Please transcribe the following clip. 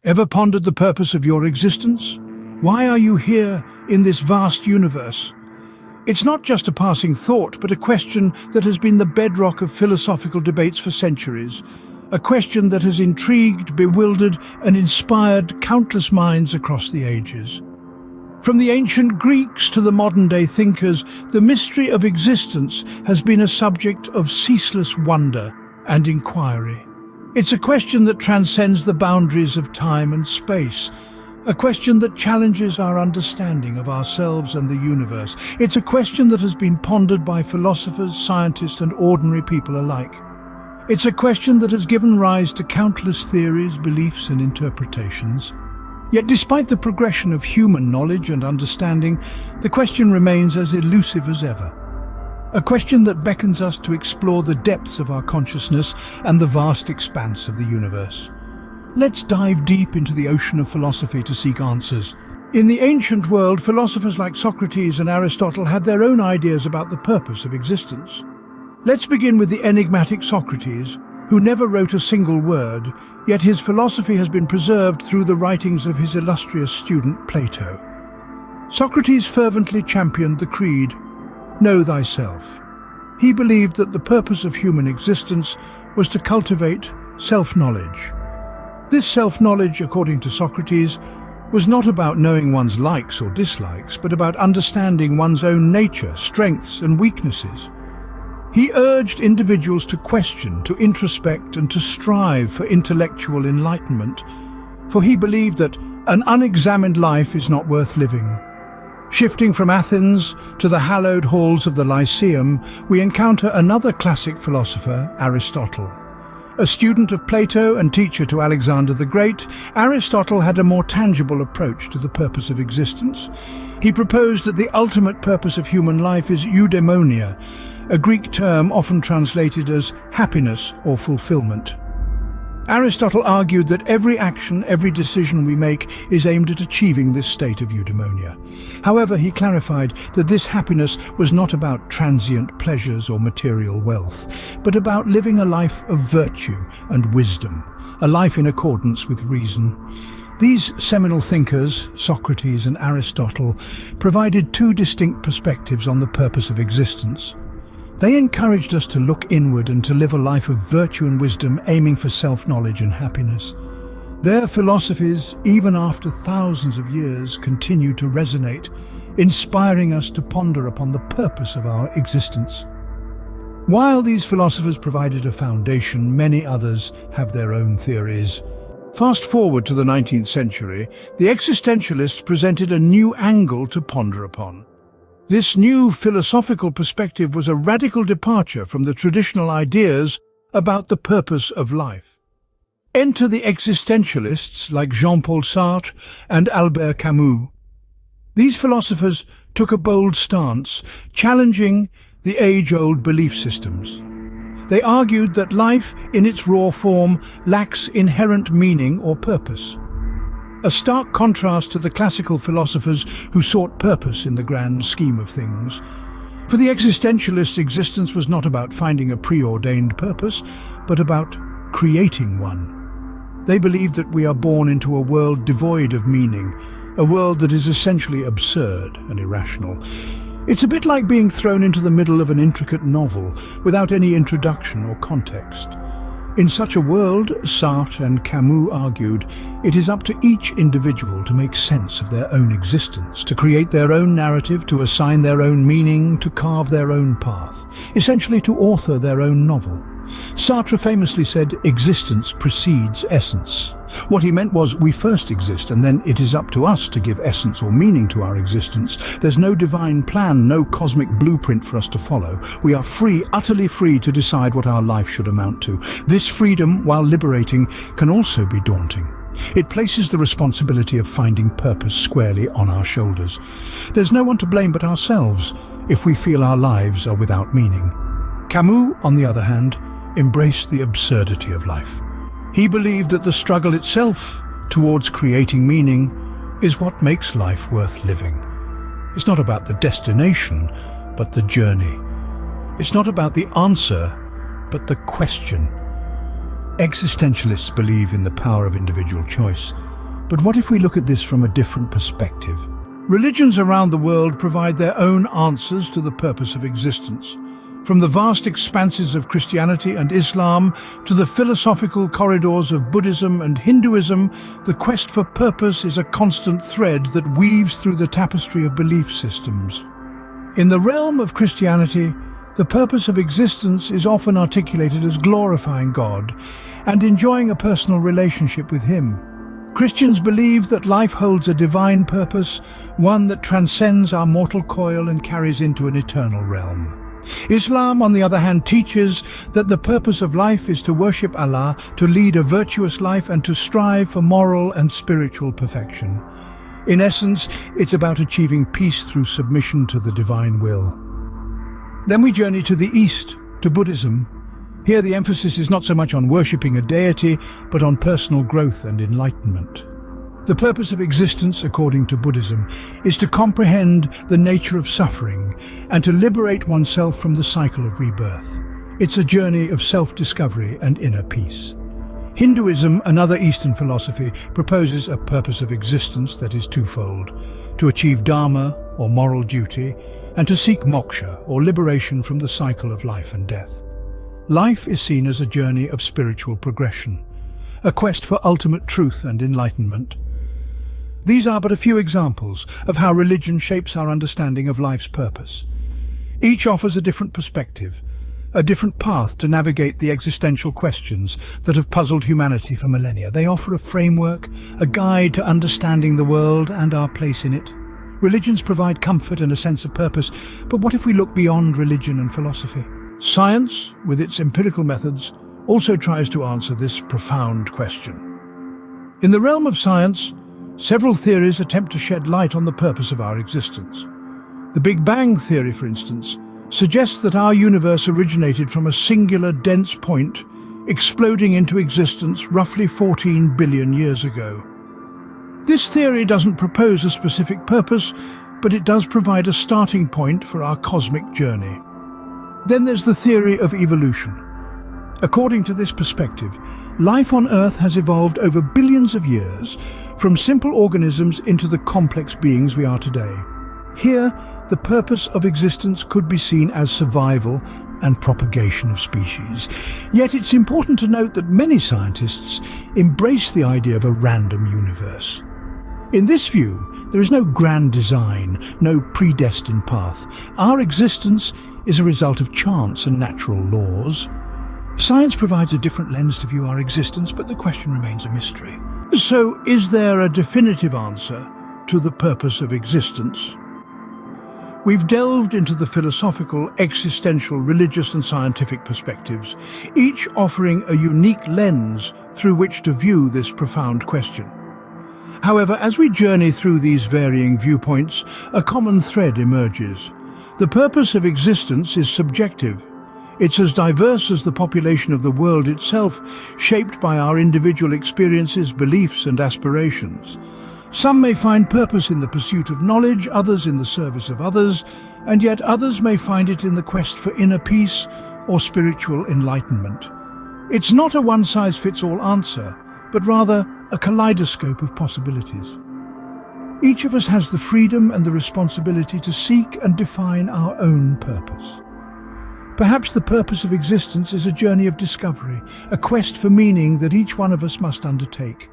Ever pondered the purpose of your existence? Why are you here in this vast universe? It's not just a passing thought, but a question that has been the bedrock of philosophical debates for centuries. A question that has intrigued, bewildered, and inspired countless minds across the ages. From the ancient Greeks to the modern-day thinkers, the mystery of existence has been a subject of ceaseless wonder and inquiry. It's a question that transcends the boundaries of time and space, a question that challenges our understanding of ourselves and the universe. It's a question that has been pondered by philosophers, scientists, and ordinary people alike. It's a question that has given rise to countless theories, beliefs, and interpretations. Yet despite the progression of human knowledge and understanding, the question remains as elusive as ever. A question that beckons us to explore the depths of our consciousness and the vast expanse of the universe. Let's dive deep into the ocean of philosophy to seek answers. In the ancient world, philosophers like Socrates and Aristotle had their own ideas about the purpose of existence. Let's begin with the enigmatic Socrates, who never wrote a single word, yet his philosophy has been preserved through the writings of his illustrious student Plato. Socrates fervently championed the creed, "Know thyself." He believed that the purpose of human existence was to cultivate self-knowledge. This self-knowledge, according to Socrates, was not about knowing one's likes or dislikes, but about understanding one's own nature, strengths, and weaknesses. He urged individuals to question, to introspect, and to strive for intellectual enlightenment, for he believed that an unexamined life is not worth living. Shifting from Athens to the hallowed halls of the Lyceum, we encounter another classic philosopher, Aristotle. A student of Plato and teacher to Alexander the Great, Aristotle had a more tangible approach to the purpose of existence. He proposed that the ultimate purpose of human life is eudaimonia, a Greek term often translated as happiness or fulfillment. Aristotle argued that every action, every decision we make is aimed at achieving this state of eudaimonia. However, he clarified that this happiness was not about transient pleasures or material wealth, but about living a life of virtue and wisdom, a life in accordance with reason. These seminal thinkers, Socrates and Aristotle, provided two distinct perspectives on the purpose of existence. They encouraged us to look inward and to live a life of virtue and wisdom, aiming for self-knowledge and happiness. Their philosophies, even after thousands of years, continue to resonate, inspiring us to ponder upon the purpose of our existence. While these philosophers provided a foundation, many others have their own theories. Fast forward to the 19th century, the existentialists presented a new angle to ponder upon. This new philosophical perspective was a radical departure from the traditional ideas about the purpose of life. Enter the existentialists like Jean-Paul Sartre and Albert Camus. These philosophers took a bold stance, challenging the age-old belief systems. They argued that life, in its raw form, lacks inherent meaning or purpose. A stark contrast to the classical philosophers who sought purpose in the grand scheme of things. For the existentialists, existence was not about finding a preordained purpose, but about creating one. They believed that we are born into a world devoid of meaning, a world that is essentially absurd and irrational. It's a bit like being thrown into the middle of an intricate novel without any introduction or context. In such a world, Sartre and Camus argued, it is up to each individual to make sense of their own existence, to create their own narrative, to assign their own meaning, to carve their own path, essentially to author their own novel. Sartre famously said, existence precedes essence. What he meant was, we first exist, and then it is up to us to give essence or meaning to our existence. There's no divine plan, no cosmic blueprint for us to follow. We are free, utterly free, to decide what our life should amount to. This freedom, while liberating, can also be daunting. It places the responsibility of finding purpose squarely on our shoulders. There's no one to blame but ourselves if we feel our lives are without meaning. Camus, on the other hand, embraced the absurdity of life. He believed that the struggle itself towards creating meaning is what makes life worth living. It's not about the destination, but the journey. It's not about the answer, but the question. Existentialists believe in the power of individual choice. But what if we look at this from a different perspective? Religions around the world provide their own answers to the purpose of existence. From the vast expanses of Christianity and Islam to the philosophical corridors of Buddhism and Hinduism, the quest for purpose is a constant thread that weaves through the tapestry of belief systems. In the realm of Christianity, the purpose of existence is often articulated as glorifying God and enjoying a personal relationship with Him. Christians believe that life holds a divine purpose, one that transcends our mortal coil and carries into an eternal realm. Islam, on the other hand, teaches that the purpose of life is to worship Allah, to lead a virtuous life and to strive for moral and spiritual perfection. In essence, it's about achieving peace through submission to the divine will. Then we journey to the East, to Buddhism. Here the emphasis is not so much on worshipping a deity, but on personal growth and enlightenment. The purpose of existence, according to Buddhism, is to comprehend the nature of suffering and to liberate oneself from the cycle of rebirth. It's a journey of self-discovery and inner peace. Hinduism, another Eastern philosophy, proposes a purpose of existence that is twofold: to achieve dharma, or moral duty, and to seek moksha, or liberation from the cycle of life and death. Life is seen as a journey of spiritual progression, a quest for ultimate truth and enlightenment. These are but a few examples of how religion shapes our understanding of life's purpose. Each offers a different perspective, a different path to navigate the existential questions that have puzzled humanity for millennia. They offer a framework, a guide to understanding the world and our place in it. Religions provide comfort and a sense of purpose, but what if we look beyond religion and philosophy? Science, with its empirical methods, also tries to answer this profound question. In the realm of science, several theories attempt to shed light on the purpose of our existence. The Big Bang theory, for instance, suggests that our universe originated from a singular dense point, exploding into existence roughly 14 billion years ago. This theory doesn't propose a specific purpose, but it does provide a starting point for our cosmic journey. Then there's the theory of evolution. According to this perspective, life on Earth has evolved over billions of years, from simple organisms into the complex beings we are today. Here, the purpose of existence could be seen as survival and propagation of species. Yet it's important to note that many scientists embrace the idea of a random universe. In this view, there is no grand design, no predestined path. Our existence is a result of chance and natural laws. Science provides a different lens to view our existence, but the question remains a mystery. So, is there a definitive answer to the purpose of existence? We've delved into the philosophical, existential, religious and scientific perspectives, each offering a unique lens through which to view this profound question. However, as we journey through these varying viewpoints, a common thread emerges. The purpose of existence is subjective. It's as diverse as the population of the world itself, shaped by our individual experiences, beliefs and aspirations. Some may find purpose in the pursuit of knowledge, others in the service of others, and yet others may find it in the quest for inner peace or spiritual enlightenment. It's not a one-size-fits-all answer, but rather a kaleidoscope of possibilities. Each of us has the freedom and the responsibility to seek and define our own purpose. Perhaps the purpose of existence is a journey of discovery, a quest for meaning that each one of us must undertake.